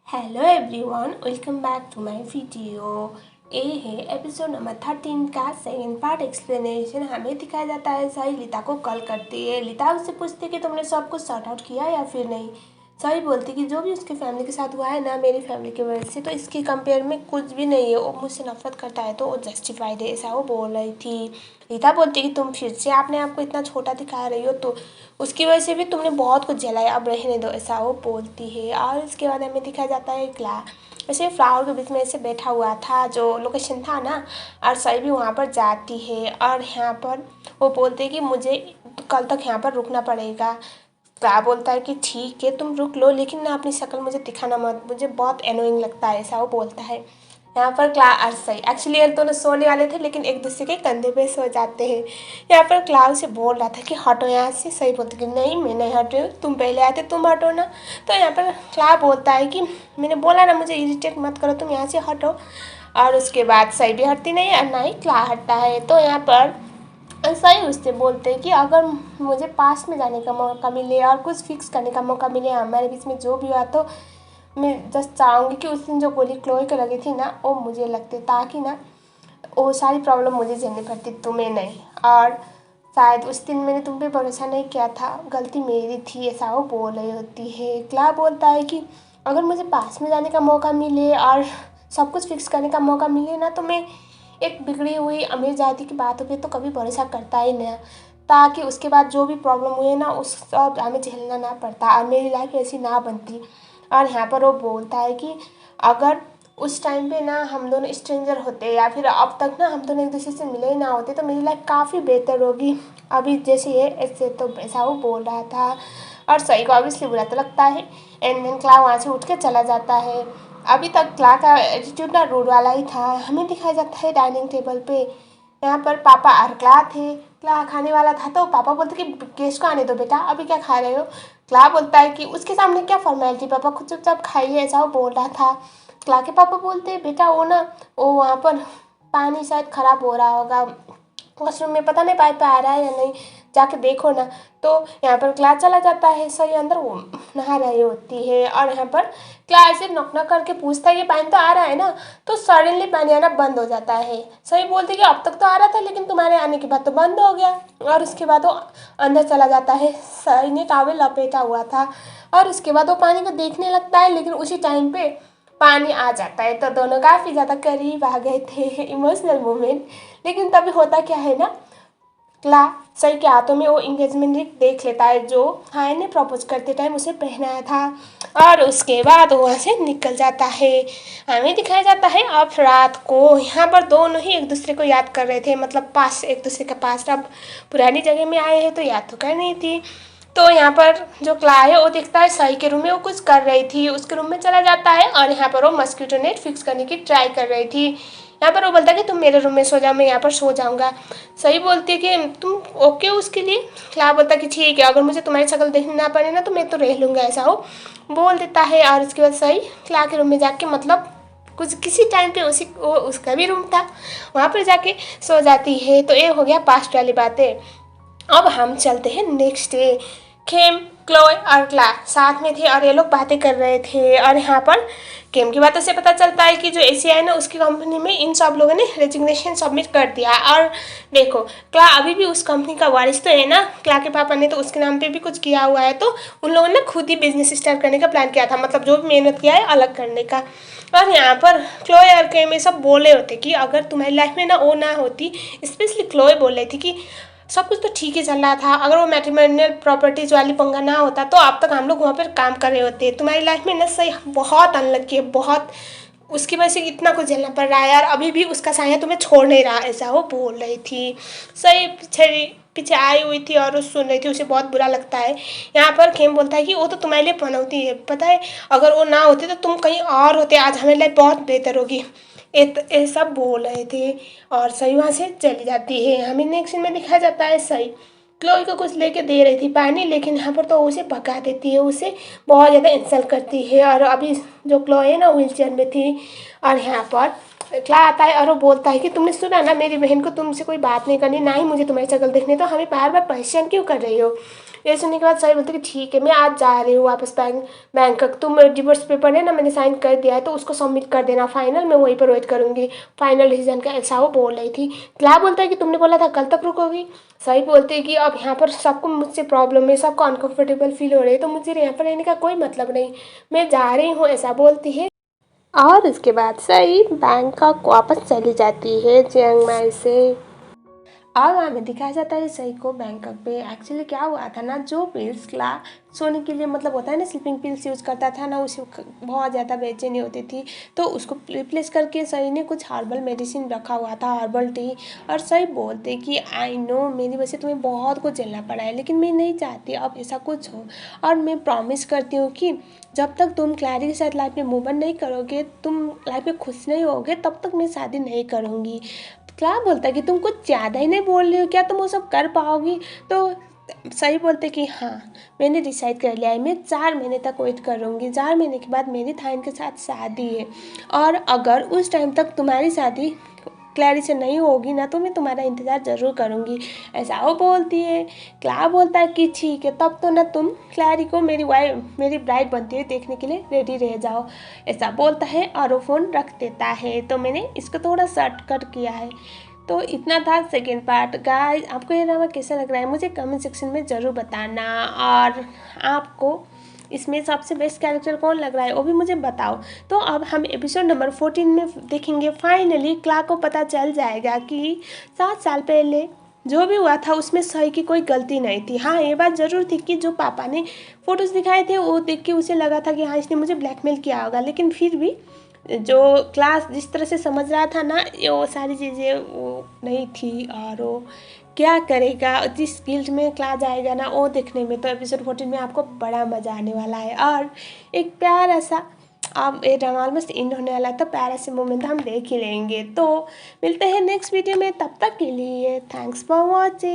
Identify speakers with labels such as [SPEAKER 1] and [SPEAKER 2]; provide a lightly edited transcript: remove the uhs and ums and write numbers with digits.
[SPEAKER 1] Hello everyone, welcome back to my video. ये है episode number 13 का सेकंड पार्ट एक्सप्लेनेशन। हमें दिखाया जाता है साई लिता को कॉल करती है। लिता उससे पूछती है कि तुमने सब कुछ सॉर्ट आउट किया या फिर नहीं। साई बोलती कि जो भी उसके फैमिली के साथ हुआ है ना, मेरी फैमिली की वजह से, तो इसके कंपेयर में कुछ भी नहीं है। वो मुझसे नफरत करता है तो वो जस्टिफाइड है, ऐसा वो बोल रही थी। रीता बोलती कि तुम फिर से आपने आपको इतना छोटा दिखा रही हो, तो उसकी वजह से भी तुमने बहुत कुछ झेला, अब रहने दो, ऐसा वो बोलती है। और इसके बाद हमें दिखाया जाता है ऐसे फ्लावर के बीच में ऐसे बैठा हुआ था जो लोकेशन था ना, और सही भी वहाँ पर जाती है। और यहाँ पर वो बोलते हैं कि मुझे कल तक यहाँ पर रुकना पड़ेगा। क्ला बोलता है कि ठीक है तुम रुक लो, लेकिन ना अपनी शक्ल मुझे दिखाना मत, मुझे बहुत एनोइंग लगता है, ऐसा वो बोलता है। यहाँ पर क्ला और सही एक्चुअली ये दोनों सोने वाले थे, लेकिन एक दूसरे के कंधे पे सो जाते हैं। यहाँ पर क्लाउ से बोल रहा था कि हटो यहाँ से। सही बोलते कि नहीं मैं नहीं हट रही हूँ, तुम पहले आते, तुम हटो ना। तो यहाँ पर क्ला बोलता है कि मैंने बोला ना मुझे इरिटेट मत करो, तुम यहाँ से हटो। और उसके बाद सही भी हटती नहीं है और ना ही क्ला हटता है। तो यहाँ पर सही उससे बोलते हैं कि अगर मुझे पास में जाने का मौका मिले और कुछ फिक्स करने का मौका मिले हमारे बीच में जो भी हुआ, तो मैं जस्ट चाहूँगी कि उस दिन जो गोली क्लोई को लगी थी ना, वो मुझे लगते, ताकि ना वो सारी प्रॉब्लम मुझे झेलनी पड़ती, तुम्हें नहीं। और शायद उस दिन मैंने तुम पे भरोसा नहीं किया था, गलती मेरी थी, ऐसा वो बोल रही होती है। क्ला बोलता है कि अगर मुझे पास में जाने का मौका मिले और सब कुछ फिक्स करने का मौका मिले ना, तो मैं एक बिगड़ी हुई अमीर जाति की बातों पे तो कभी भरोसा करता ही नहीं, ताकि उसके बाद जो भी प्रॉब्लम हुए ना उस सब हमें झेलना ना पड़ता और मेरी लाइफ ऐसी ना बनती। और यहाँ पर वो बोलता है कि अगर उस टाइम पे ना हम दोनों स्ट्रेंजर होते या फिर अब तक ना हम दोनों एक दूसरे से मिले ही ना होते, तो मेरी लाइफ काफ़ी बेहतर होगी अभी जैसे है ऐसे, तो ऐसा वो बोल रहा था। और सही को ऑब्वियसली बुरा तो लगता है। एंड देन क्ला वहाँ से उठ के चला जाता है। अभी तक क्ला का एटीट्यूड ना रूड वाला ही था। हमें दिखाया जाता है डाइनिंग टेबल पे, यहाँ पर पापा और क्ला थे। क्ला खाने वाला था तो पापा बोलते कि गेस्ट को आने दो बेटा, अभी क्या खा रहे हो। क्ला बोलता है कि उसके सामने क्या फॉर्मेलिटी, पापा खुद चुपचाप खाइए, ऐसा वो बोल रहा था। क्ला के पापा बोलते हैं बेटा वो ना, वो वहाँ पर पानी शायद ख़राब हो रहा होगा वॉशरूम में, पता नहीं पाइप आ रहा है या नहीं, जाके देखो ना। तो यहाँ पर क्ला चला जाता है, सही अंदर वो नहा रही होती है। और यहाँ पर क्ला ऐसे नॉक नॉक करके पूछता है ये पानी तो आ रहा है ना, तो सडनली पानी आना बंद हो जाता है। सही बोलते कि अब तक तो आ रहा था, लेकिन तुम्हारे आने के बाद तो बंद हो गया। और उसके बाद वो अंदर चला जाता है। सही ने टॉवेल लपेटा हुआ था और उसके बाद वो पानी को देखने लगता है, लेकिन उसी टाइम पे पानी आ जाता है, तो दोनों काफ़ी ज़्यादा करीब आ गए थे। Emotional moment. लेकिन तभी होता क्या है ना, क्ला सही के हाथों में वो इंगेजमेंट रिंग देख लेता है जो हाय ने प्रपोज करते टाइम उसे पहनाया था। और उसके बाद वो वहाँ से निकल जाता है। हमें दिखाया जाता है अब रात को। यहाँ पर दोनों ही एक दूसरे को याद कर रहे थे, मतलब पास, एक दूसरे के पास। अब पुरानी जगह में आए हैं तो याद तो करनी थी। तो यहाँ पर जो क्ला है वो देखता है सही के रूम में वो कुछ कर रही थी, उसके रूम में चला जाता है और यहाँ पर वो मस्कीटो नेट फिक्स करने की ट्राई कर रही थी। यहाँ पर वो बोलता है कि तुम मेरे रूम में सो जाओ, मैं यहाँ पर सो जाऊँगा। सही बोलती है कि तुम ओके उसके लिए। क्ला बोलता है कि ठीक है, अगर मुझे तुम्हारी शक्ल देखनी ना पड़े ना, तो मैं तो रह लूँगा, ऐसा हो बोल देता है। और उसके बाद सही क्ला के रूम में जाके, मतलब कुछ किसी टाइम पे उसी वो उसका भी रूम था, वहाँ पर जाके सो जाती है। तो ये हो गया पास्ट वाली बातें। अब हम चलते हैं नेक्स्ट डे। खेम, क्लोए और क्ला साथ में थे और ये लोग बातें कर रहे थे। और यहाँ पर केम की बातों से पता चलता है कि जो एसीआई ना उसकी कंपनी में इन सब लोगों ने रेजिग्नेशन सबमिट कर दिया। और देखो क्ला अभी भी उस कंपनी का वारिस तो है ना, क्ला के पापा ने तो उसके नाम पे भी कुछ किया हुआ है, तो उन लोगों ने खुद ही बिजनेस स्टार्ट करने का प्लान किया था, मतलब जो भी मेहनत किया है अलग करने का। और यहाँ पर क्लोए और केम ये सब बोले होते कि अगर तुम्हारी लाइफ में ना वो ना होती, स्पेशली क्लोए बोल रही थी कि सब कुछ तो ठीक ही चल रहा था, अगर वो मैट्रिमोनियल प्रॉपर्टीज वाली पंगा ना होता तो अब तक हम लोग वहाँ पर काम कर रहे होते। तुम्हारी लाइफ में ना सही बहुत अनलकी है, बहुत, उसकी वजह से इतना कुछ झेलना पड़ रहा है यार, अभी भी उसका साया तुम्हें छोड़ नहीं रहा, ऐसा वो बोल रही थी। सही पीछे पीछे आई हुई थी और वो सुन रही थी, उसे बहुत बुरा लगता है। यहाँ पर खेम बोलता है कि वो तो तुम्हारे लिए पनौती है, पता है अगर वो ना होती तो तुम कहीं और होते, आज हमारी लाइफ बहुत बेहतर होगी, ये सब बोल रहे थे। और सही वहाँ से चली जाती है। हमें नेक्स्ट सीन में दिखाया जाता है सही क्लोई को कुछ लेके दे रही थी पानी, लेकिन यहाँ पर तो उसे भगा देती है, उसे बहुत ज़्यादा इंसल्ट करती है। और अभी जो क्लोई है ना व्हील चेयर में थी, और यहाँ पर क्ला आता है और वो बोलता है कि तुमने सुना ना मेरी बहन को तुमसे कोई बात नहीं करनी, ना ही मुझे तुम्हारी शक्ल देखनी, तो हमें बार बार परेशान क्यों कर रही हो। ये सुनने के बाद सही बोलते कि ठीक है मैं आज जा रही हूँ वापस बैंकॉक, तुम डिवोर्स पेपर है ना मैंने साइन कर दिया है तो उसको सबमिट कर देना फाइनल, मैं वहीं पर वेट करूँगी फाइनल डिसीजन का, ऐसा वो बोल रही थी। क्या बोलता है कि तुमने बोला था कल तक रुकोगी। सही बोलते हैं कि अब यहाँ पर सबको मुझसे प्रॉब्लम है, सबको अनकंफर्टेबल फील हो रही है तो मुझे यहाँ पर रहने का कोई मतलब नहीं, मैं जा रही हूँ, ऐसा बोलती है। और उसके बाद सही बैंकॉक वापस चली जाती है चियांग माई से। अब हमें दिखाया जाता है सही को बैंकॉक पे। एक्चुअली क्या हुआ था ना, जो पिल्स क्ला सोने के लिए मतलब होता है ना स्लीपिंग पिल्स यूज़ करता था ना, उसे बहुत ज़्यादा बेचैनी होती थी तो उसको रिप्लेस करके सही ने कुछ हर्बल मेडिसिन रखा हुआ था, हर्बल टी। और सही बोलते कि आई नो मेरी वजह से तुम्हें बहुत कुछ झेलना पड़ा है लेकिन मैं नहीं चाहती अब ऐसा कुछ हो, और मैं प्रॉमिस करती हूँ कि जब तक तुम क्लैरी के साथ लाइफ में मूव ऑन नहीं करोगे, तुम लाइफ में खुश नहीं होगे, तब तक मैं शादी नहीं करूँगी। क्या बोलता है कि तुम कुछ ज़्यादा ही नहीं बोल रही हो क्या, तुम वो सब कर पाओगी। तो सही बोलते कि हाँ मैंने डिसाइड कर लिया है, मैं 4 महीने तक वेट करूँगी, 4 महीने के बाद मेरी थाइन के साथ शादी है, और अगर उस टाइम तक तुम्हारी शादी क्लैरी से नहीं होगी ना तो मैं तुम्हारा इंतज़ार ज़रूर करूँगी, ऐसा वो बोलती है। क्ला बोलता है कि ठीक है तब तो ना तुम क्लैरी को मेरी वाइफ मेरी ब्राइड बनती हुई देखने के लिए रेडी रह जाओ, ऐसा बोलता है और वो फ़ोन रख देता है। तो मैंने इसको थोड़ा शॉर्ट कट किया है। तो इतना था सेकेंड पार्ट। गाइस आपको ये ड्रामा कैसा लग रहा है मुझे कमेंट सेक्शन में ज़रूर बताना, और आपको इसमें सबसे बेस्ट कैरेक्टर कौन लग रहा है वो भी मुझे बताओ। तो अब हम एपिसोड नंबर 14 में देखेंगे। फाइनली क्ला को पता चल जाएगा कि 7 साल पहले जो भी हुआ था उसमें सही की कोई गलती नहीं थी। हाँ ये बात ज़रूर थी कि जो पापा ने फ़ोटोज़ दिखाए थे वो देख के उसे लगा था कि हाँ इसने मुझे ब्लैकमेल किया होगा, लेकिन फिर भी जो क्लास जिस तरह से समझ रहा था ना ये वो सारी चीज़ें वो नहीं थी, और वो क्या करेगा जिस गिल्ड में क्लास जाएगा ना वो देखने में तो एपिसोड 14 में आपको बड़ा मज़ा आने वाला है। और एक प्यारा सा अब ये ड्रामा ऑलमोस्ट एंड होने वाला है तो प्यारा से मोमेंट हम देख ही लेंगे। तो मिलते हैं नेक्स्ट वीडियो में, तब तक के लिए थैंक्स फॉर वॉचिंग।